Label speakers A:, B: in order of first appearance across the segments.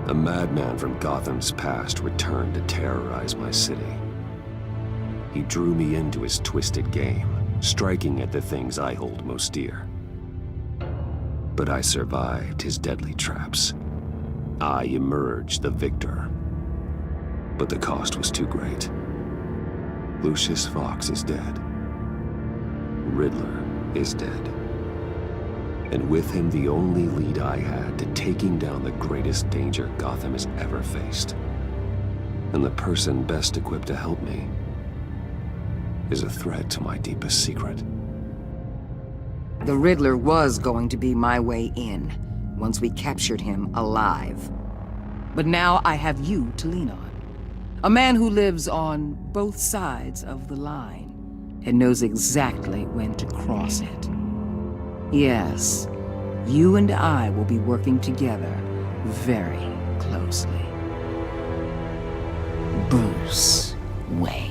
A: A madman from Gotham's past returned to terrorize my city. He drew me into his twisted game, striking at the things I hold most dear. But I survived his deadly traps. I emerged the victor. But the cost was too great. Lucius Fox is dead. Riddler is dead. And with him the only lead I had to taking down the greatest danger Gotham has ever faced. And the person best equipped to help me is a threat to my deepest secret.
B: The Riddler was going to be my way in, once we captured him alive. But now I have you to lean on. A man who lives on both sides of the line, and knows exactly when to cross it. Yes, you and I will be working together very closely. Bruce Wayne.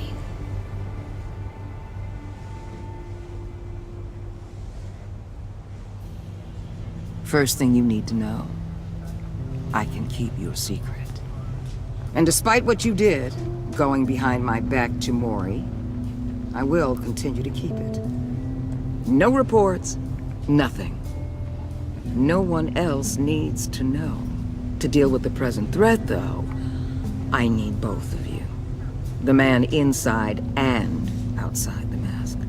B: First thing you need to know, I can keep your secret. And despite what you did, going behind my back to Mori, I will continue to keep it. No reports, nothing. No one else needs to know. To deal with the present threat, though, I need both of you. The man inside and outside the mask.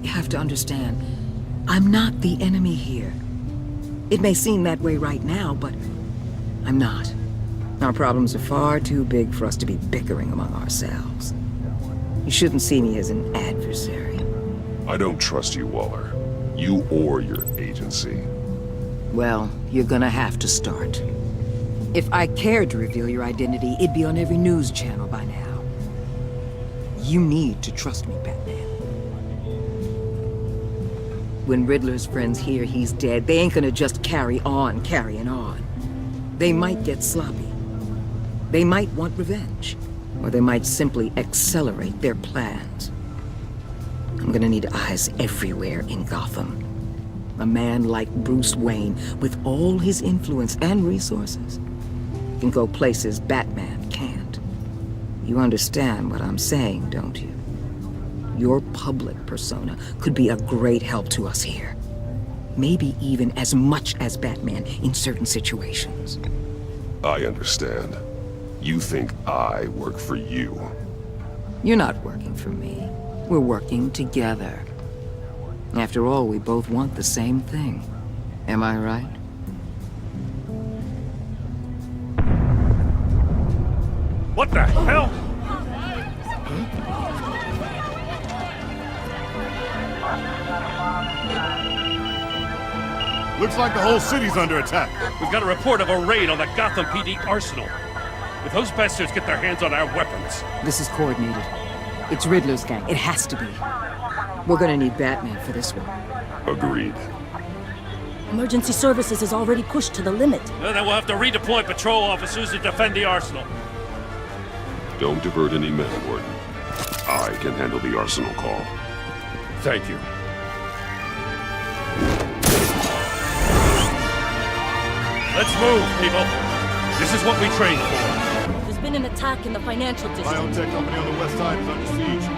B: You have to understand, I'm not the enemy here. It may seem that way right now, but I'm not. Our problems are far too big for us to be bickering among ourselves. You shouldn't see me as an adversary.
C: I don't trust you, Waller. You or your agency.
B: Well, you're gonna have to start. If I cared to reveal your identity, it'd be on every news channel by now. You need to trust me, Batman. When Riddler's friends hear he's dead, they ain't gonna just carry on carrying on. They might get sloppy. They might want revenge. Or they might simply accelerate their plans. I'm gonna need eyes everywhere in Gotham. A man like Bruce Wayne, with all his influence and resources, can go places Batman can't. You understand what I'm saying, don't you? Your public persona could be a great help to us here. Maybe even as much as Batman in certain situations.
C: I understand. You think I work for you.
B: You're not working for me. We're working together. After all, we both want the same thing. Am I right?
D: What the hell?
E: Looks like the whole city's under attack.
D: We've got a report of a raid on the Gotham PD arsenal. If those bastards get their hands on our weapons...
B: This is coordinated. It's Riddler's gang. It has to be. We're gonna need Batman for this one.
C: Agreed.
F: Emergency services is already pushed to the limit.
D: Then we'll have to redeploy patrol officers to defend the arsenal.
C: Don't divert any men, Warden. I can handle the arsenal call.
D: Thank you. Let's move, people. This is what we trained for.
F: There's been an attack in the financial district.
E: Biotech company on the west side is under siege.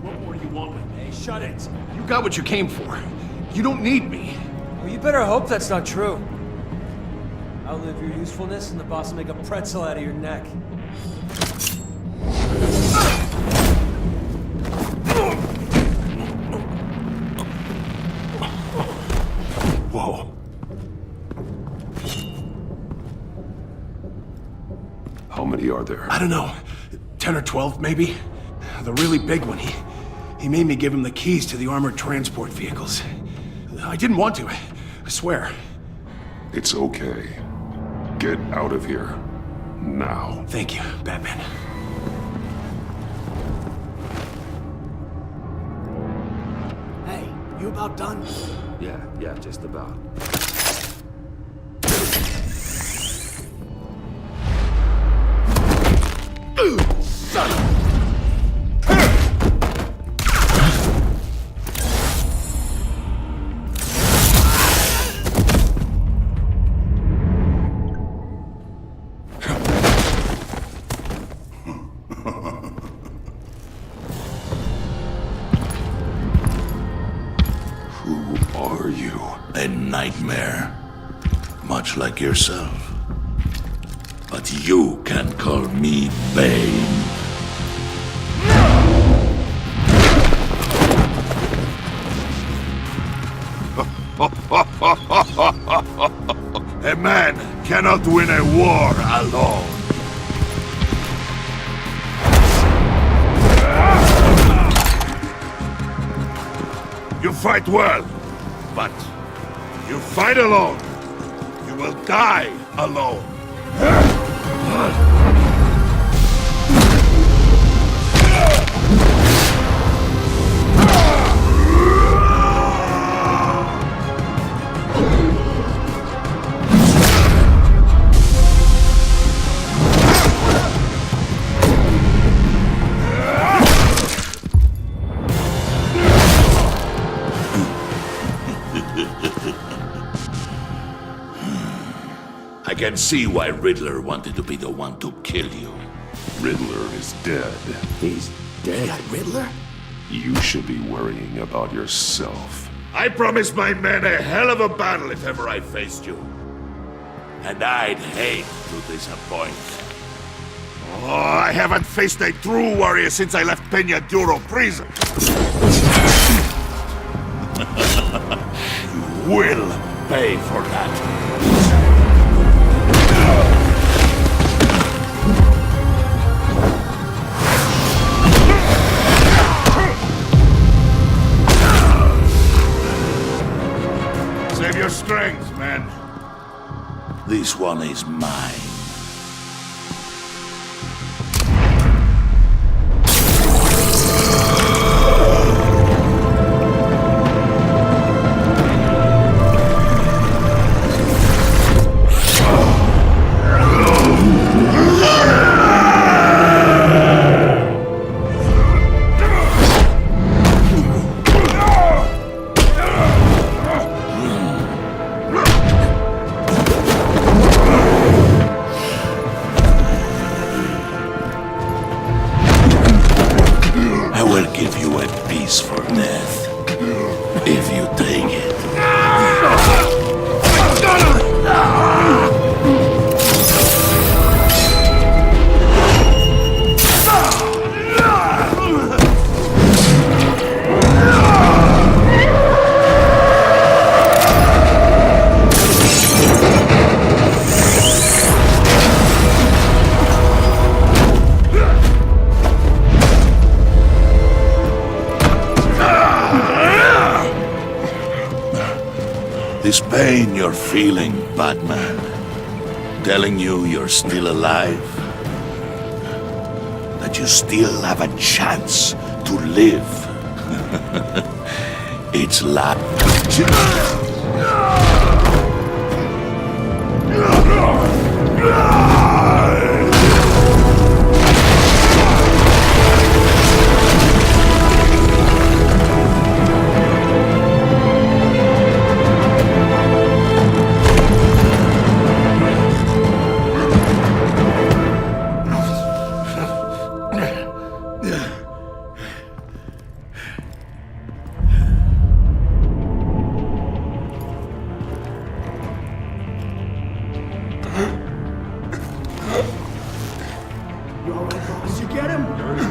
D: What more do you want with me?
G: Hey, shut it.
E: You got what you came for. You don't need me.
G: Well, you better hope that's not true. Outlive your usefulness and the boss will make a pretzel out of your neck.
E: Whoa.
C: How many are there?
E: I don't know. 10 or 12, maybe? The really big one, he made me give him the keys to the armored transport vehicles. I didn't want to, I swear.
C: It's okay. Get out of here. Now.
E: Thank you, Batman.
G: Hey, you about done?
A: Yeah, just about.
E: Son of...
C: Who are you?
H: A nightmare, much like yourself. But you can call me Bane. A man cannot win a war alone. You fight well, but you fight alone. You will die alone. I can see why Riddler wanted to be the one to kill you.
C: Riddler is dead.
A: He's dead.
G: Riddler?
C: You should be worrying about yourself.
H: I promised my men a hell of a battle if ever I faced you. And I'd hate to disappoint. Oh, I haven't faced a true warrior since I left Peña Duro prison. You will pay for that. Save your strength, man. This one is mine. Give you a piece for death, if you take it. This pain you're feeling, Batman, telling you you're still alive, that you still have a chance to live. It's like...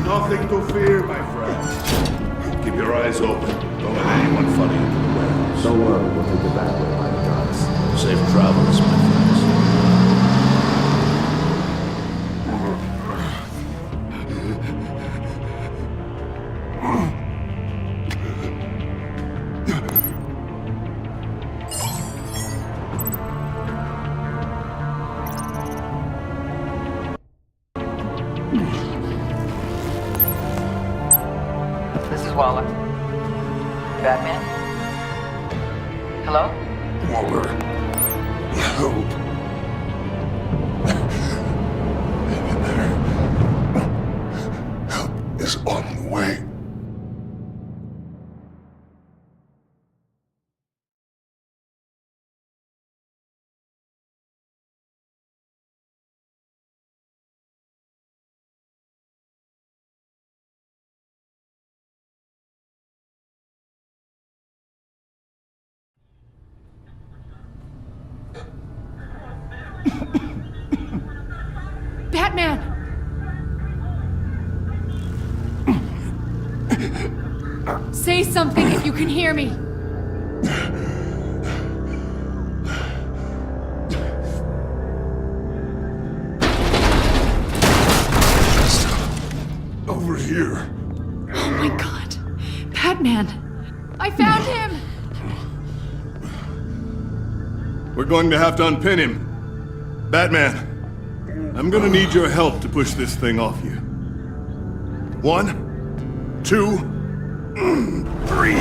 H: Nothing to fear, my friend. Keep your eyes open. Don't let anyone follow you to the warehouse.
A: Don't worry, we'll take it back way by the gods.
H: Safe travels, my friends.
B: This is Waller. Batman? Hello?
C: Waller, help. Help is on the way.
I: Batman! Say something if you can hear me.
C: Over here.
I: Oh my god. Batman! I found him!
J: We're going to have to unpin him. Batman, I'm gonna need your help to push this thing off you. 1, 2, 3.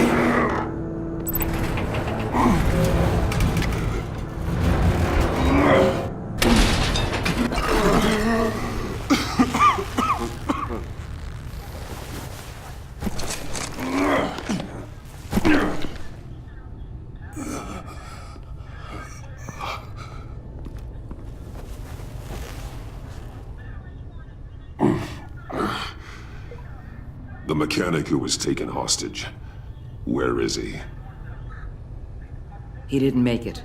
C: The mechanic who was taken hostage. Where is he?
B: He didn't make it.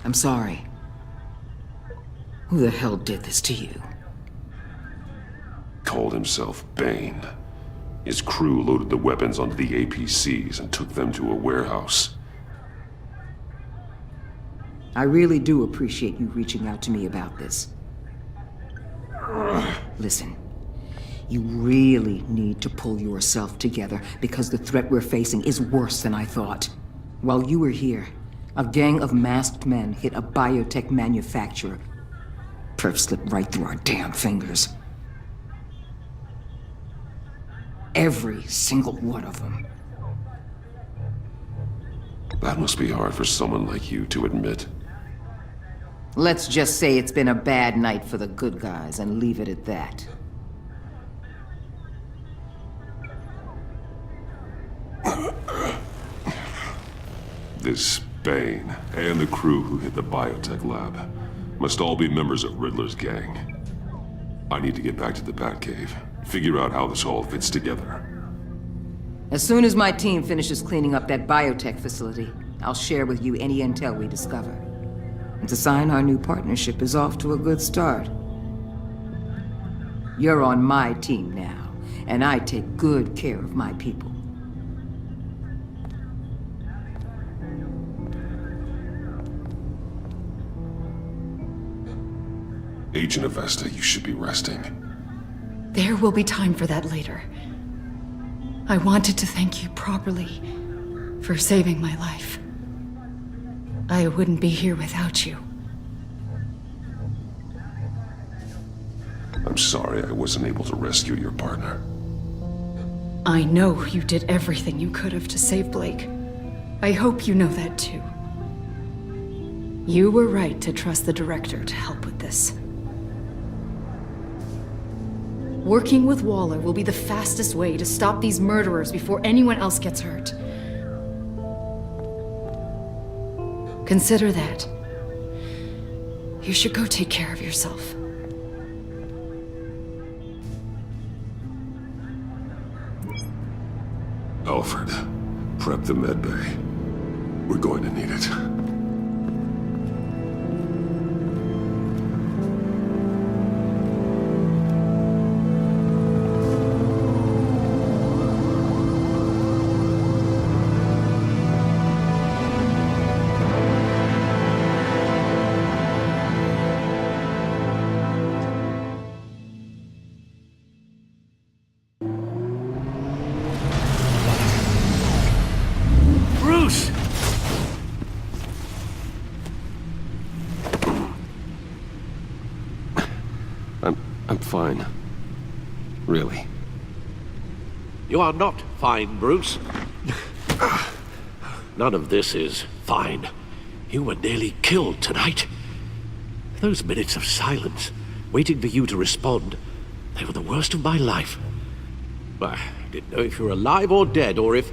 B: I'm sorry. Who the hell did this to you?
C: Called himself Bane. His crew loaded the weapons onto the APCs and took them to a warehouse.
B: I really do appreciate you reaching out to me about this. Listen, you really need to pull yourself together because the threat we're facing is worse than I thought. While you were here, a gang of masked men hit a biotech manufacturer. Perf slipped right through our damn fingers. Every single one of them.
C: That must be hard for someone like you to admit.
B: Let's just say it's been a bad night for the good guys and leave it at that.
C: This Bane and the crew who hit the biotech lab must all be members of Riddler's gang. I need to get back to the Batcave, figure out how this all fits together.
B: As soon as my team finishes cleaning up that biotech facility, I'll share with you any intel we discover. And to sign our new partnership is off to a good start. You're on my team now, and I take good care of my people.
C: Agent Avesta, you should be resting.
I: There will be time for that later. I wanted to thank you properly for saving my life. I wouldn't be here without you.
C: I'm sorry I wasn't able to rescue your partner.
I: I know you did everything you could have to save Blake. I hope you know that too. You were right to trust the director to help with this. Working with Waller will be the fastest way to stop these murderers before anyone else gets hurt. Consider that. You should go take care of yourself.
C: Alfred, prep the medbay. We're going to need it.
H: Bruce!
A: I'm fine. Really.
K: You are not fine, Bruce. None of this is fine. You were nearly killed tonight. Those minutes of silence, waiting for you to respond, they were the worst of my life. I didn't know if you were alive or dead, or if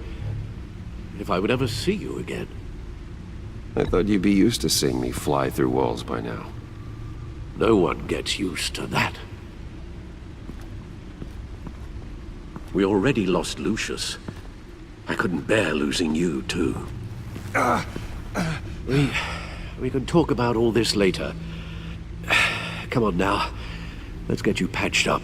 K: I would ever see you again.
A: I thought you'd be used to seeing me fly through walls by now.
K: No one gets used to that. We already lost Lucius. I couldn't bear losing you, too. We can talk about all this later. Come on now. Let's get you patched up.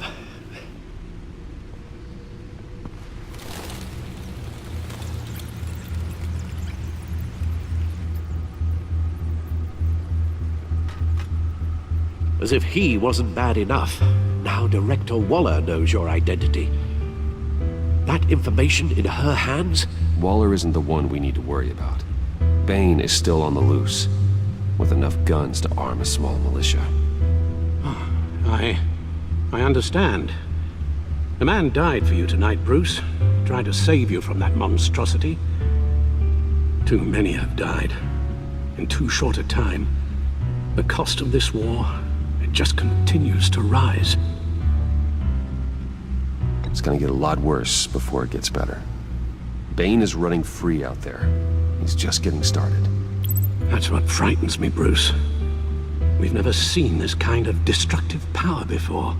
K: As if he wasn't bad enough, now Director Waller knows your identity. That information in her hands?
A: Waller isn't the one we need to worry about. Bane is still on the loose, with enough guns to arm a small militia.
K: I understand. The man died for you tonight, Bruce. Trying to save you from that monstrosity. Too many have died. In too short a time. The cost of this war, it just continues to rise.
A: It's gonna get a lot worse before it gets better. Bane is running free out there. He's just getting started.
K: That's what frightens me, Bruce. We've never seen this kind of destructive power before.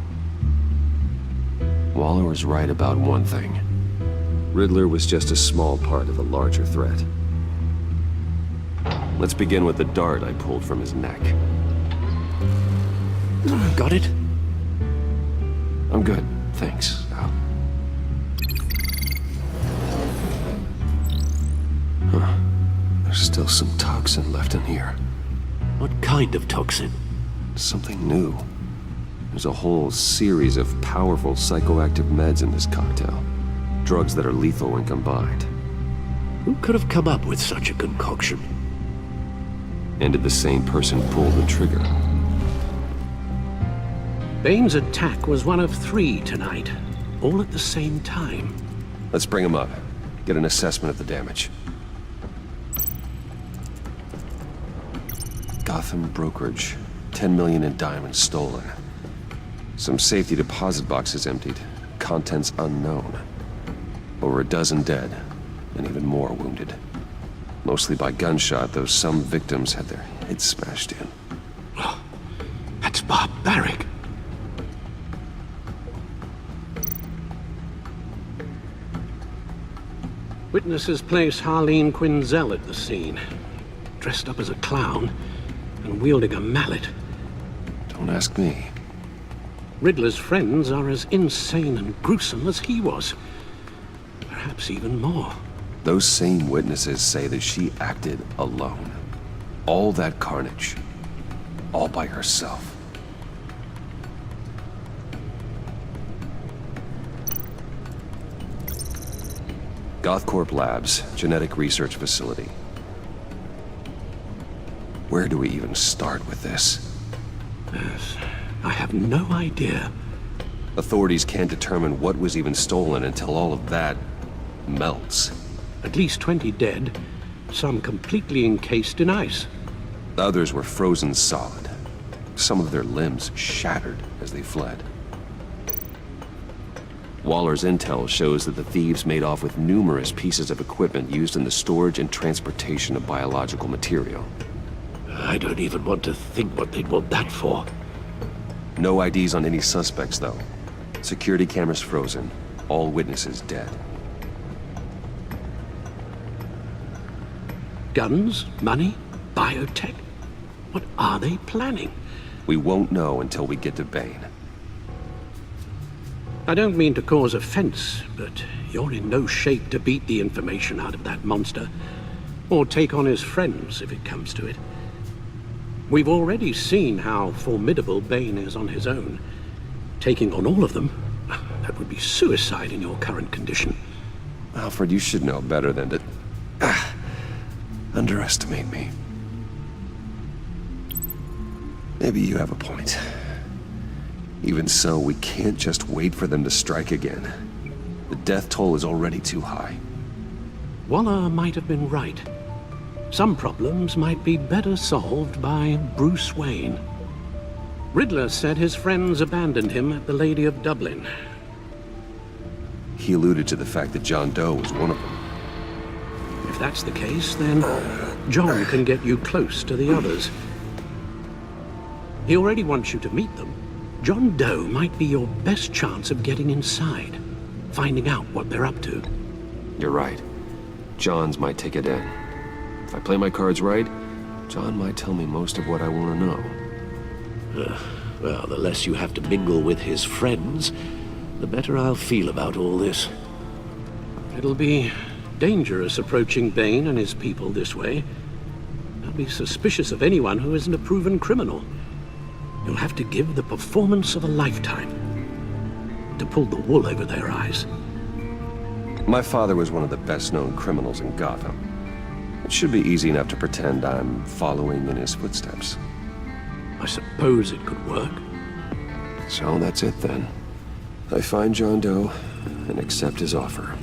A: Waller was right about one thing. Riddler was just a small part of a larger threat. Let's begin with the dart I pulled from his neck.
K: Got it?
A: I'm good, thanks. Huh. There's still some toxin left in here.
K: What kind of toxin?
A: Something new. There's a whole series of powerful psychoactive meds in this cocktail. Drugs that are lethal when combined.
K: Who could have come up with such a concoction?
A: And did the same person pull the trigger?
K: Bane's attack was one of 3 tonight, all at the same time.
A: Let's bring him up. Get an assessment of the damage. Gotham brokerage. 10 million in diamonds stolen. Some safety deposit boxes emptied. Contents unknown. Over a dozen dead, and even more wounded. Mostly by gunshot, though some victims had their heads smashed in.
K: Oh, that's barbaric. Witnesses place Harleen Quinzel at the scene, dressed up as a clown and wielding a mallet.
A: Don't ask me.
K: Riddler's friends are as insane and gruesome as he was. Perhaps even more.
A: Those same witnesses say that she acted alone. All that carnage. All by herself. Gothcorp Labs, genetic research facility. Where do we even start with this?
K: Yes, I have no idea.
A: Authorities can't determine what was even stolen until all of that melts.
K: At least 20 dead, some completely encased in ice.
A: Others were frozen solid. Some of their limbs shattered as they fled. Waller's intel shows that the thieves made off with numerous pieces of equipment used in the storage and transportation of biological material.
K: I don't even want to think what they'd want that for.
A: No IDs on any suspects, though. Security cameras frozen. All witnesses dead.
K: Guns? Money? Biotech? What are they planning?
A: We won't know until we get to Bane.
K: I don't mean to cause offense, but you're in no shape to beat the information out of that monster, or take on his friends if it comes to it. We've already seen how formidable Bane is on his own. Taking on all of them, that would be suicide in your current condition.
A: Alfred, you should know better than to... underestimate me. Maybe you have a point. Even so, we can't just wait for them to strike again. The death toll is already too high.
K: Waller might have been right. Some problems might be better solved by Bruce Wayne. Riddler said his friends abandoned him at the Lady of Dublin.
A: He alluded to the fact that John Doe was one of them.
K: If that's the case, then John can get you close to the others. He already wants you to meet them. John Doe might be your best chance of getting inside, finding out what they're up to.
A: You're right. John's might take it in. If I play my cards right, John might tell me most of what I want to know.
K: Well, the less you have to mingle with his friends, the better I'll feel about all this. It'll be dangerous approaching Bane and his people this way. They'll be suspicious of anyone who isn't a proven criminal. You'll have to give the performance of a lifetime to pull the wool over their eyes.
A: My father was one of the best-known criminals in Gotham. It should be easy enough to pretend I'm following in his footsteps.
K: I suppose it could work.
A: So that's it then. I find John Doe and accept his offer.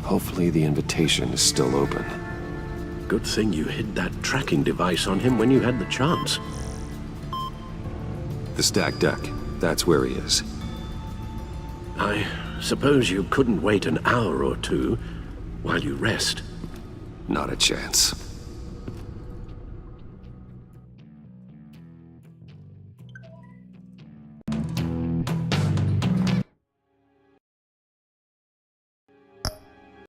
A: Hopefully the invitation is still open.
K: Good thing you hid that tracking device on him when you had the chance.
A: The stacked deck. That's where he is.
K: I suppose you couldn't wait an hour or two while you rest.
A: Not a chance.